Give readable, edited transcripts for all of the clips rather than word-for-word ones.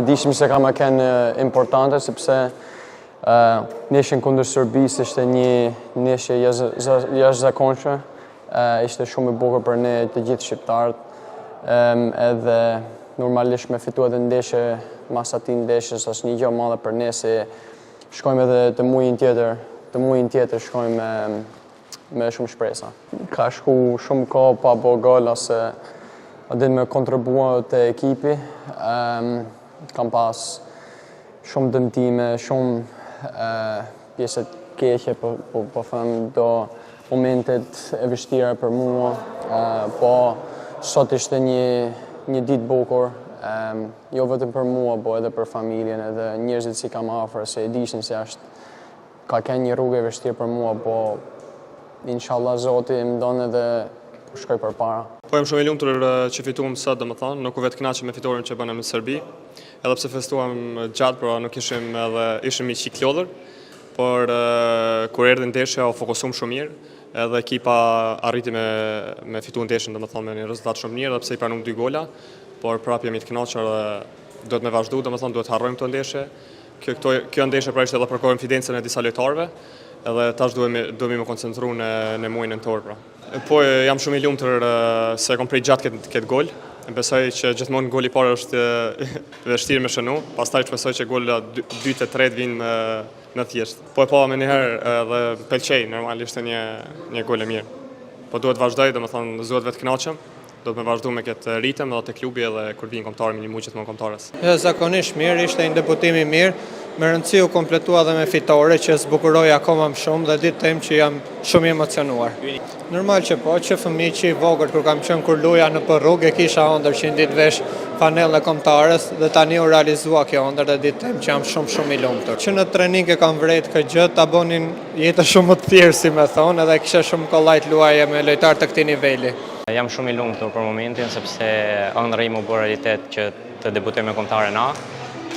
dishim se ka më kënë importante, sepse ndeshjen kundër Serbisë ishte një ndeshje jashtëzakonshme, ishte shumë e bukur për ne të gjithë shqiptarët, edhe normalisht me fitu edhe ndeshje mas atij ndeshjes është një gjë e madhe për ne se shkojmë edhe të muajin tjetër shkojmë me shumë shpresa. Ka shku shumë kohë pa bo gol ose din me kontribua të ekipi. Kam pas shumë dëmtime, shumë pjesët keqe, po them do momentet e vështira për mua, po sot ishte një ditë bukur, jo vetëm për mua, po edhe për familjen, edhe njerëzit si kam afër, se e dishin se ka qenë një rrugë e vështirë për mua, po inshallah Zoti më don edhe shkoj përpara. Po jam shumë i lumtur që fituam sot, domethënë, nuk u vetë kënaqem me fitoren që bënëm në Serbi, edhe pse festuam gjatë, por nuk ishim i qiklodhur, por kur erdhi ndeshja u fokusuam shumë mirë, edhe ekipa arriti me fitu ndeshjen, domethënë me një rezultat shumë mirë, edhe pse i pranuam 2 gola, por prapë jemi të kënaqur dhe duhet me vazhdu, domethënë duhet harrojmë këtë ndeshje. Kjo ndeshje pra ishte edhe për konfidencën e disa lojtarëve, edhe tash duhemi me koncentru në muajin nëntor pra. Po jam shumë i lumtur se kom prej gjatë këtë gol. Besoj që gjithmonë goli i parë është vështirë me shënu, pastaj besoj që gola 2 e 3 vinë në thjesht. Po e pa me njëherë dhe pëlqej, normalisht është një gol e mirë. Po duhet vazhdoj, domethënë duhet vetë kënaqem. Do të me vazhdu me këtë ritëm edhe të klubi edhe kur vinë kombëtarë me një muaj gjithmonë kombëtarës. Zakonisht mirë, ishte një debutim i mirë, me rëndësi u kompletua dhe me fitore që zbukuroj akoma më shumë dhe ditë tem që jam shumë i emocionuar. Normal që po, që fëmijë që i vogël kur kam qenë kur luja në për rrugë e kisha ëndër që një ditë vesh fanellën e kombëtarës dhe tani u realizua kjo ëndër dhe ditë tem që jam shumë i lumtur. Që në trening e kam vret këtë gjë, ta bonin jetë shumë të thjeshtë si me thonë, edhe kisha shumë kollajt luaje me lojtar të këtij niveli. Jam shumë i lumtur për momentin, sepse ëndra im u bë realitet që të debutoj me kombëtaren A.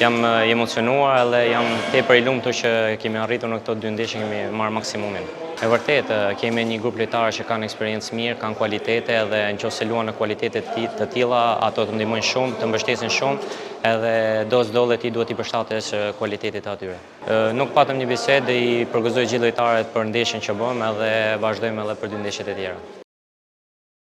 Jam emocionuar dhe jam tepër i lumtur që kemi arritur në këto 2 ndeshje, kemi marrë maksimumin. E vërtet, kemi një grup lojtarë që kanë eksperiencë mirë, kanë kualitete dhe nëse luan në kualitete të tilla, ato të ndihmojnë shumë, të mbështesin shumë, edhe do ti duhet i përshtatesh kualitetit të atyre. Nuk patëm një bisedë, i përgëzoj gjithë lojtarët për ndeshjen që bëm edhe vazhdojmë edhe për 2 ndeshjet e tjera.